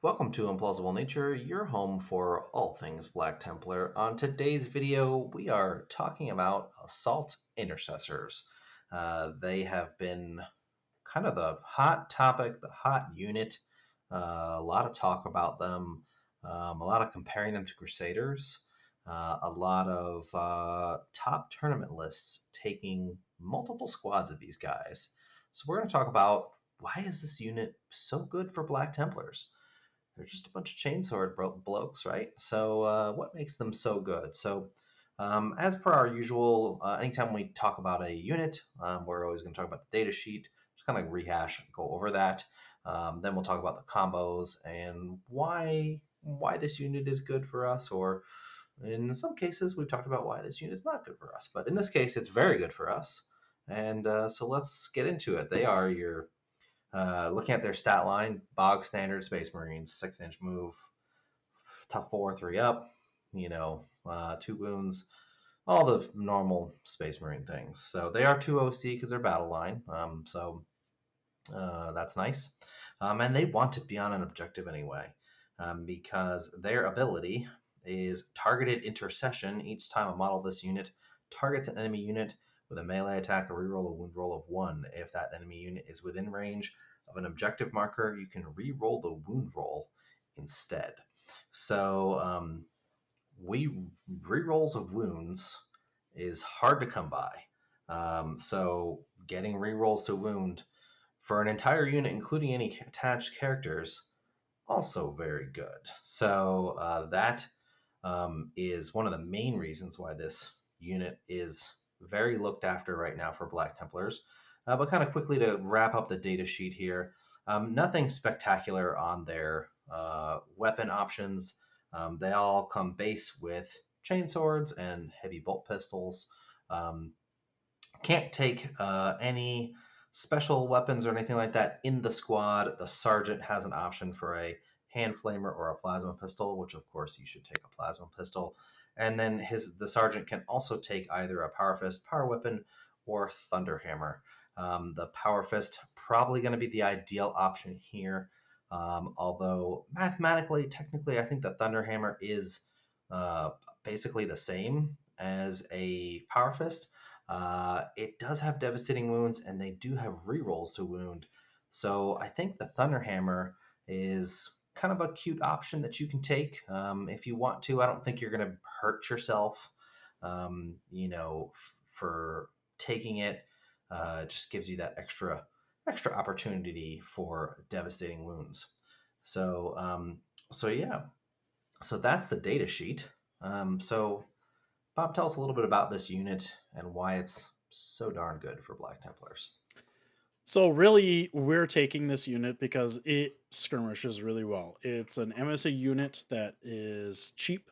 Welcome to Implausible Nature, your home for all things Black Templar. On today's video, we are talking about Assault Intercessors. They have been kind of the hot topic, the hot unit. A lot of talk about them, a lot of comparing them to Crusaders, a lot of top tournament lists taking multiple squads of these guys. So we're going to talk about why is this unit so good for Black Templars? They're just a bunch of chainsword blokes, right? So, what makes them so good? So, as per our usual, anytime we talk about a unit, we're always going to talk about the data sheet, just kind of rehash and go over that. Then we'll talk about the combos and why this unit is good for us, or in some cases, we've talked about why this unit is not good for us. But in this case, it's very good for us. And so let's get into it. They are your looking at their stat line, bog standard Space Marines, 6-inch move, tough 4, 3 up, 2 wounds, all the normal Space Marine things. So they are 2 OC because they're battle line. That's nice. And they want to be on an objective anyway, because their ability is targeted intercession. Each time a model of this unit targets an enemy unit with a melee attack, a reroll, a wound roll of 1. If that enemy unit is within range of an objective marker, you can reroll the wound roll instead. So we rerolls of wounds is hard to come by. So getting rerolls to wound for an entire unit, including any attached characters, also very good. So that is one of the main reasons why this unit is very looked after right now for Black Templars. But kind of quickly to wrap up the data sheet here, nothing spectacular on their weapon options. They all come base with chainswords and heavy bolt pistols. Um, can't take any special weapons or anything like that in the squad. The sergeant has an option for a hand flamer or a plasma pistol, which of course you should take a plasma pistol. And then the sergeant can also take either a power fist, power weapon, or thunderhammer. The power fist probably going to be the ideal option here. Although mathematically, technically, I think the thunderhammer is uh, basically the same as a power fist. It does have devastating wounds, and they do have rerolls to wound. So I think the Thunderhammer is kind of a cute option that you can take if you want to. I don't think you're going to hurt yourself, for taking it. It just gives you that extra opportunity for devastating wounds. So yeah. So that's the data sheet. So Bob, tell us a little bit about this unit and why it's so darn good for Black Templars. So really, we're taking this unit because it skirmishes really well. It's an MSA unit that is cheap,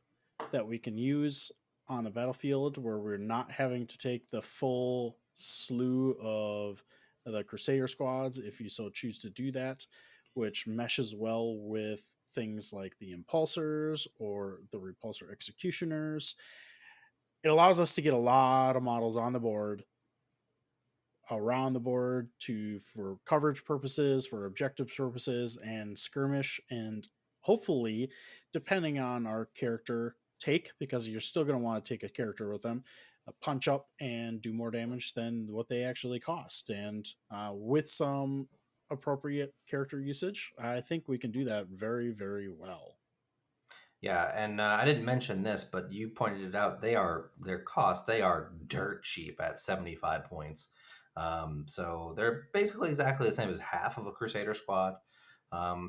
that we can use on the battlefield, where we're not having to take the full slew of the Crusader squads, if you so choose to do that, which meshes well with things like the Impulsors or the Repulsor Executioners. It allows us to get a lot of models on the board, around the board, to for coverage purposes, for objective purposes, and skirmish, and hopefully, depending on our character take, because you're still going to want to take a character with them, punch up and do more damage than what they actually cost. And with some appropriate character usage, I think we can do that very, very well. Yeah, and I didn't mention this, but you pointed it out. Their cost. They are dirt cheap at 75 points. So they're basically exactly the same as half of a Crusader squad.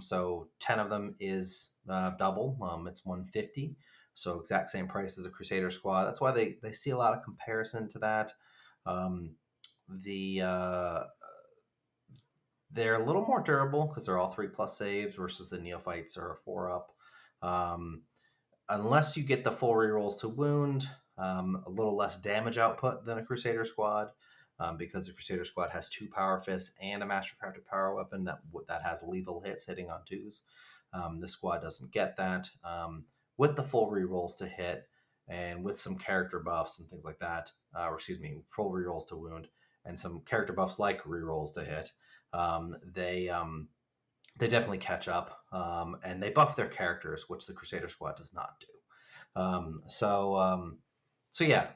So 10 of them is double. It's 150. So exact same price as a Crusader squad. That's why they see a lot of comparison to that. Um, the They're a little more durable because they're all 3+ saves versus the neophytes are a 4 up. Um, Unless you get the full rerolls to wound, a little less damage output than a Crusader squad, because the Crusader squad has 2 power fists and a mastercrafted power weapon that has lethal hits hitting on 2s. This squad doesn't get that. With the full rerolls to hit and with some character buffs and things like that, or excuse me, full rerolls to wound and some character buffs like rerolls to hit, they definitely catch up, and they buff their characters, which the Crusader Squad does not do. So yeah,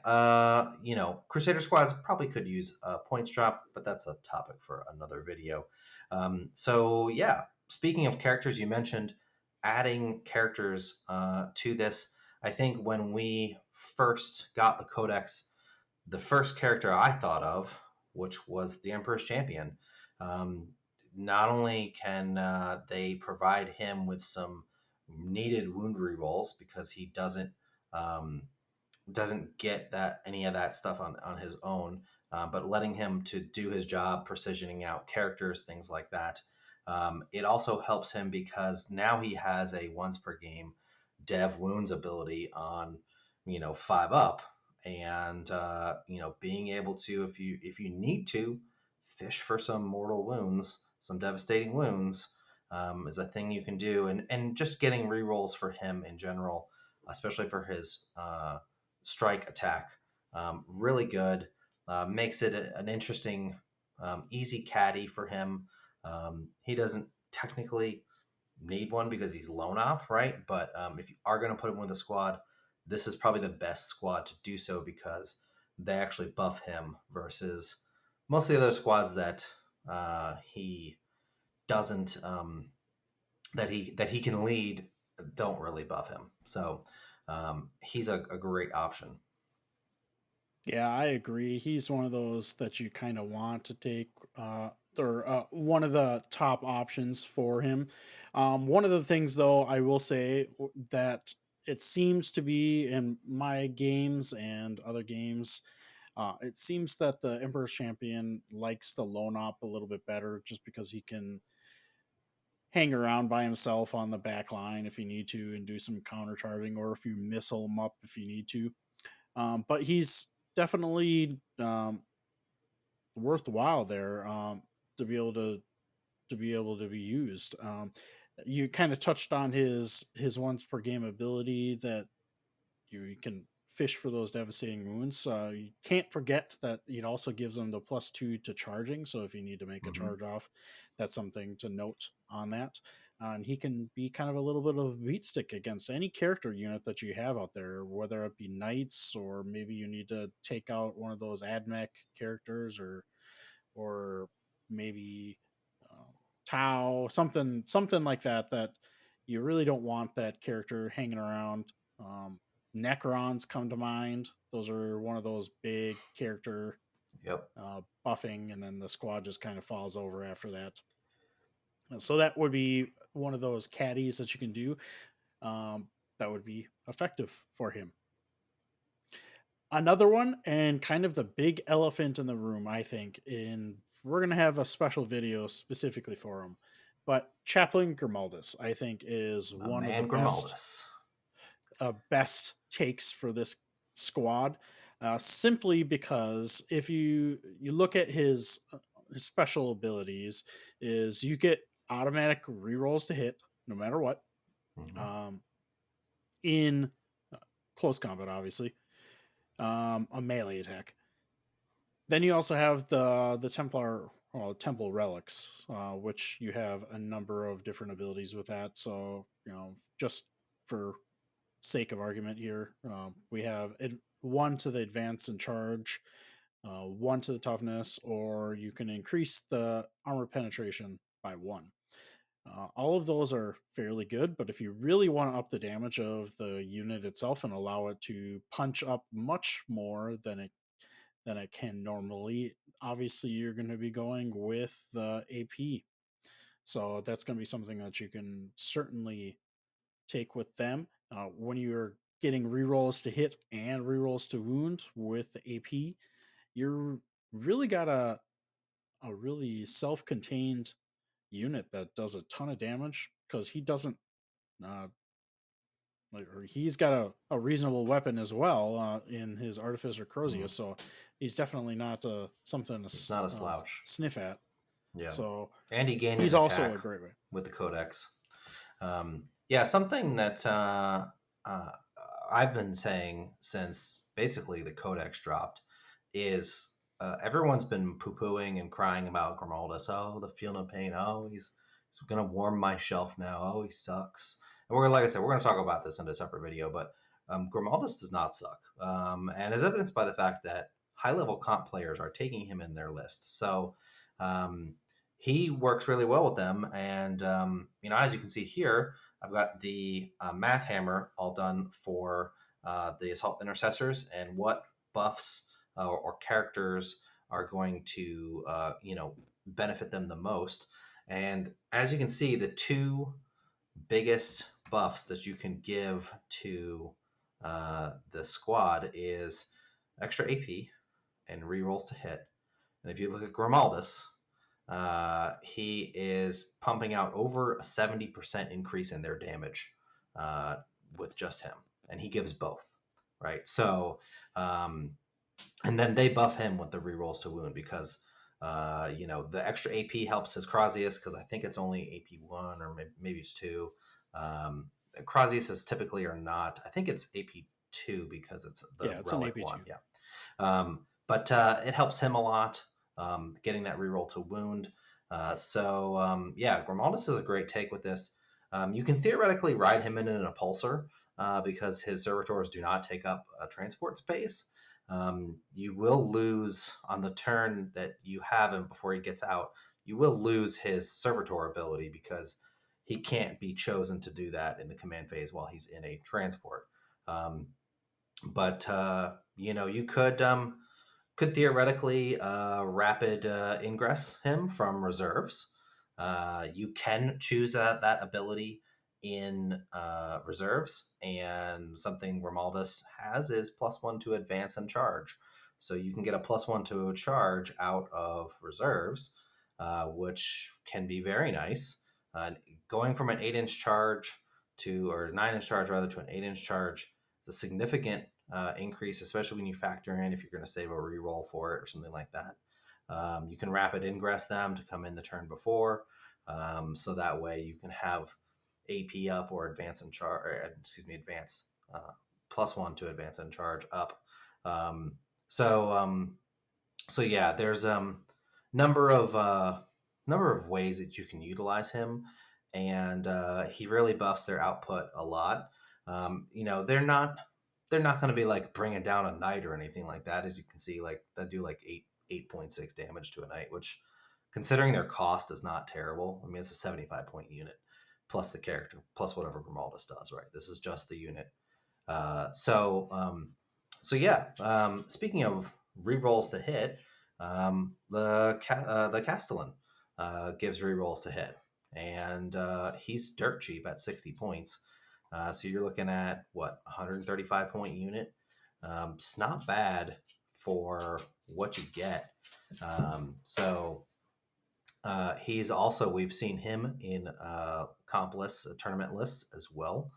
Crusader Squads probably could use a points drop, but that's a topic for another video. So yeah, speaking of characters, you mentioned adding characters to this. I think when we first got the Codex, the first character I thought of, which was the Emperor's Champion. Um, Not only can they provide him with some needed wound rerolls because he um, doesn't get that any of that stuff on his own, but letting him to do his job, precisioning out characters, things like that. It also helps him because now he has a once per game dev wounds ability on 5 up, and being able to, if you need to fish for some mortal wounds, some devastating wounds, is a thing you can do, and just getting rerolls for him in general, especially for his strike attack. Really good. Makes it an interesting, easy caddy for him. He doesn't technically need one because he's lone op, right? But if you are going to put him with a squad, this is probably the best squad to do so because they actually buff him versus most of the other squads that he doesn't that he can lead don't really buff him. So he's a great option. Yeah, I agree. He's one of those that you kind of want to take, or one of the top options for him. One of the things, though, I will say that it seems to be in my games and other games, it seems that the Emperor's Champion likes the lone op a little bit better just because he can hang around by himself on the back line if you need to and do some counter charging, or if you missile him up if you need to. But he's definitely worthwhile there, to be able to be used. You kind of touched on his once per game ability that you can fish for those devastating wounds. You can't forget that it also gives them the +2 to charging. So if you need to make a Mm-hmm. charge off, that's something to note on that. And he can be kind of a little bit of a beat stick against any character unit that you have out there, whether it be knights or maybe you need to take out one of those admech characters, or maybe Tau, something like that. That you really don't want that character hanging around. Um, Necrons come to mind. Those are one of those big character Yep. buffing, and then the squad just kind of falls over after that. So that would be one of those caddies that you can do. That would be effective for him. Another one, and kind of the big elephant in the room, I think, in we're gonna have a special video specifically for him. But Chaplain Grimaldus, I think, is My one of the man best Grimaldus. best takes for this squad, simply because if you look at his special abilities, is you get automatic rerolls to hit no matter what, Mm-hmm. um, in close combat, obviously, a melee attack. Then you also have the Templar Temple relics, which you have a number of different abilities with that. So just for sake of argument here, we have one to the advance and charge, one to the toughness, or you can increase the armor penetration by one. All of those are fairly good, but if you really want to up the damage of the unit itself and allow it to punch up much more than it can normally, obviously you're going to be going with the AP. So that's going to be something that you can certainly take with them. When you're getting rerolls to hit and rerolls to wound with the AP, you're really got a really self-contained unit that does a ton of damage because he doesn't uh, or he's got a reasonable weapon as well, in his Artificer Mm. Crozius, so he's definitely not something to It's not a slouch. sniff at. Yeah. So And he gained he's an also a attack great way. with the Codex. Yeah, something that uh, I've been saying since basically the Codex dropped is everyone's been poo pooing and crying about Grimaldus. Oh, the feel no pain. Oh, he's So I'm gonna warm my shelf now. Oh, he sucks. And we're like I said, we're gonna talk about this in a separate video, but Grimaldus does not suck, and is evidenced by the fact that high-level comp players are taking him in their list. So um, he works really well with them, and as you can see here, I've got the math hammer all done for the assault intercessors and what buffs or characters are going to benefit them the most. And as you can see, the two biggest buffs that you can give to the squad is extra AP and rerolls to hit. And if you look at Grimaldus, he is pumping out over a 70% increase in their damage with just him, and he gives both, right? So, and then they buff him with the rerolls to wound because the extra AP helps his Crasius because I think it's only AP 1 or maybe it's 2. Crasius typically are not. I think it's AP 2 because it's the It's an relic AP2. one. Yeah. But it helps him a lot, getting that reroll to wound. Grimaldus is a great take with this. You can theoretically ride him in an Appulsor because his servitors do not take up transport space. You will lose on the turn that you have him before he gets out. You will lose his servitor ability because he can't be chosen to do that in the command phase while he's in a transport. You could theoretically rapid ingress him from reserves. You can choose that ability in reserves, and something Romaldus has is +1 to advance and charge. So you can get a +1 to a charge out of reserves, which can be very nice. Going from an 8-inch charge or 9-inch charge rather to an 8-inch charge is a significant increase, especially when you factor in if you're going to save a reroll for it or something like that. You can rapid ingress them to come in the turn before, so that way you can have AP up or advance and charge. Advance +1 to advance and charge up. Um, so um, there's number of ways that you can utilize him, and he really buffs their output a lot. They're not going to be like bringing down a knight or anything like that. As you can see, like they do like 8.6 damage to a knight, which considering their cost is not terrible. I mean, it's a 75-point unit plus the character plus whatever Grimaldus does. Right, this is just the unit. Speaking of rerolls to hit, the Castellan gives rerolls to hit, and he's dirt cheap at 60 points. So you're looking at what 135-point unit. It's not bad for what you get. He's also, we've seen him in comp lists, tournament lists as well.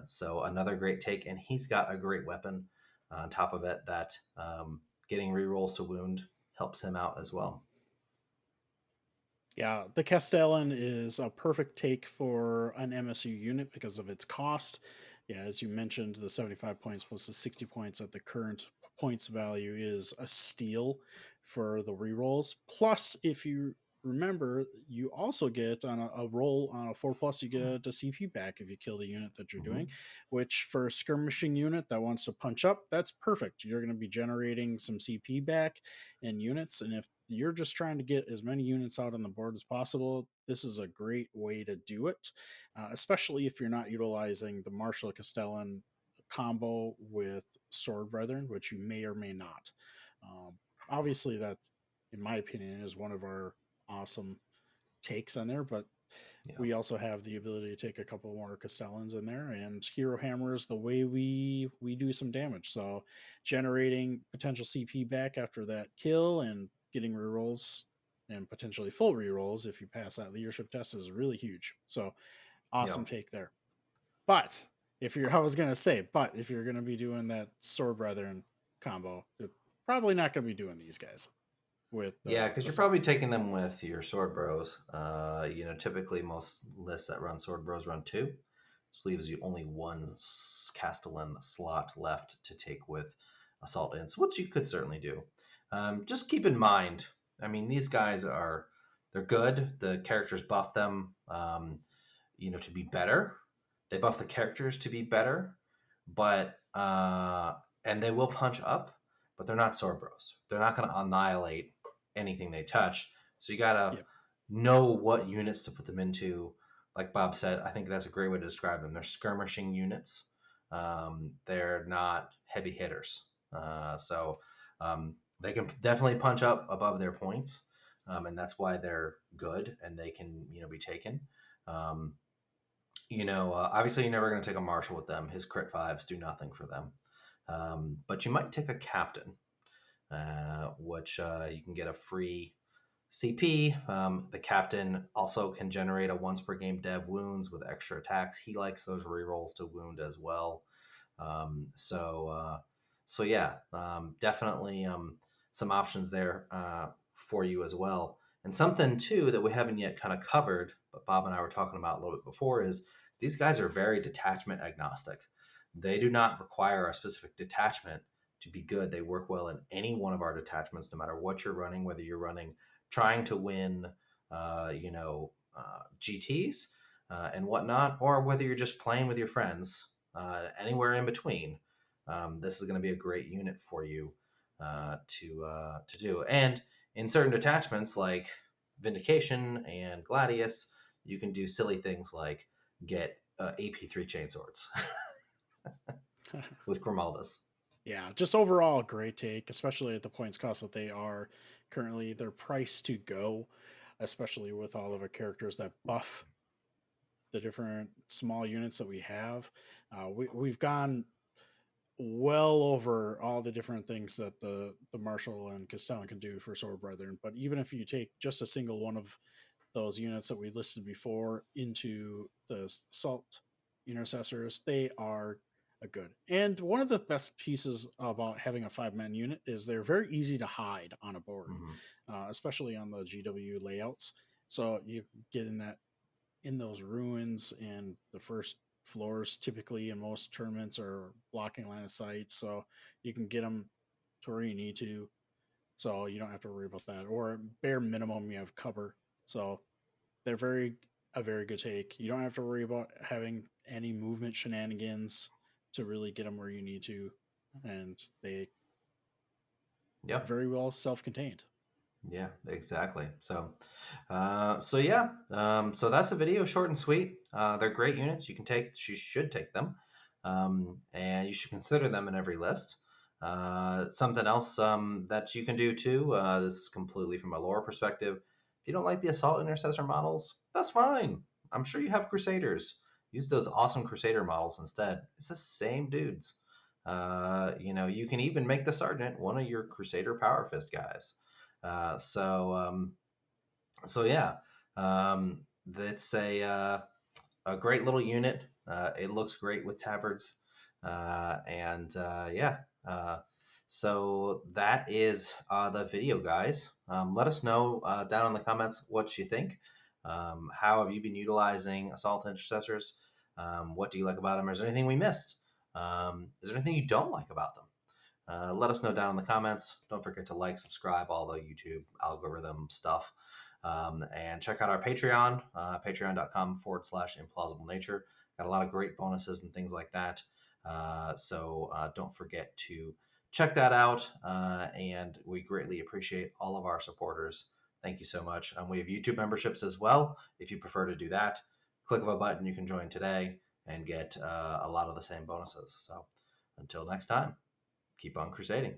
So another great take, and he's got a great weapon on top of it that getting rerolls to wound helps him out as well. Yeah, the Castellan is a perfect take for an MSU unit because of its cost. Yeah, as you mentioned, the 75 points plus the 60 points at the current points value is a steal for the rerolls. Plus, if you remember, you also get on a roll on a 4+, you get a CP back if you kill the unit that you're doing, which for a skirmishing unit that wants to punch up, that's perfect. You're going to be generating some CP back in units, and if you're just trying to get as many units out on the board as possible, this is a great way to do it, especially if you're not utilizing the Marshall Castellan combo with Sword Brethren, which you may or may not. Obviously, that, in my opinion, is one of our awesome takes on there, but we also have the ability to take a couple more Castellans in there, and Hero Hammer is the way we do some damage. So generating potential CP back after that kill and getting rerolls and potentially full rerolls if you pass that leadership test is really huge. So awesome take there. But if you're, I was gonna say, but if you're gonna be doing that Sword Brethren combo, you're probably not gonna be doing these guys with because you're probably taking them with your sword bros. Typically most lists that run sword bros run 2. This leaves you only one Castellan slot left to take with assault ins, which you could certainly do. Just keep in mind, I mean, these guys are they're good. The characters buff them, to be better. They buff the characters to be better, but and they will punch up, but they're not sword bros. They're not going to annihilate anything they touch. So you gotta Yep. know what units to put them into. Like Bob said, I think that's a great way to describe them. They're skirmishing units. They're not heavy hitters. So they can definitely punch up above their points, and that's why they're good and they can be taken. Um, obviously you're never going to take a marshal with them. His crit fives do nothing for them. But you might take a captain, which you can get a free CP. The captain also can generate a once per game dev wounds with extra attacks. He likes those rerolls to wound as well. So yeah, definitely some options there for you as well. And something too that we haven't yet kind of covered, but Bob and I were talking about a little bit before, is these guys are very detachment agnostic. They do not require a specific detachment to be good. They work well in any one of our detachments, no matter what you're running, whether you're running trying to win, GTs and whatnot, or whether you're just playing with your friends, anywhere in between. This is going to be a great unit for you to do. And in certain detachments like Vindication and Gladius, you can do silly things like get AP3 chainswords with Grimaldus. Yeah, just overall a great take, especially at the points cost that they are currently. They're priced to go, especially with all of our characters that buff the different small units that we have. We've gone well over all the different things that the Marshal and Castellan can do for Sword Brethren. But even if you take just a single one of those units that we listed before into the Assault Intercessors, they are a good. And one of the best pieces about having a 5-man unit is they're very easy to hide on a board, Mm-hmm. especially on the GW layouts. So you get in those ruins, and the first floors typically in most tournaments are blocking line of sight, so you can get them to where you need to, so you don't have to worry about that. Or bare minimum, you have cover, so they're a very good take. You don't have to worry about having any movement shenanigans to really get them where you need to, and they Yep. very well self-contained. Yeah, exactly. So yeah. So that's a video, short and sweet. They're great units. You should take them, and you should consider them in every list. Something else that you can do too. This is completely from a lore perspective. If you don't like the assault intercessor models, that's fine. I'm sure you have crusaders. Use those awesome crusader models instead. It's the same dudes. You can even make the sergeant one of your crusader power fist guys. Uh, so um, so yeah, it's a great little unit. It looks great with tabards, and yeah. So that is the video, guys. Let us know down in the comments what you think. How have you been utilizing assault intercessors? What do you like about them? Is there anything we missed? Is there anything you don't like about them? Let us know down in the comments. Don't forget to like, subscribe, all the YouTube algorithm stuff. And check out our Patreon, patreon.com/implausible nature. Got a lot of great bonuses and things like that. So don't forget to check that out. And we greatly appreciate all of our supporters. Thank you so much. We have YouTube memberships as well. If you prefer to do that, click of a button, you can join today and get a lot of the same bonuses. So until next time, keep on crusading.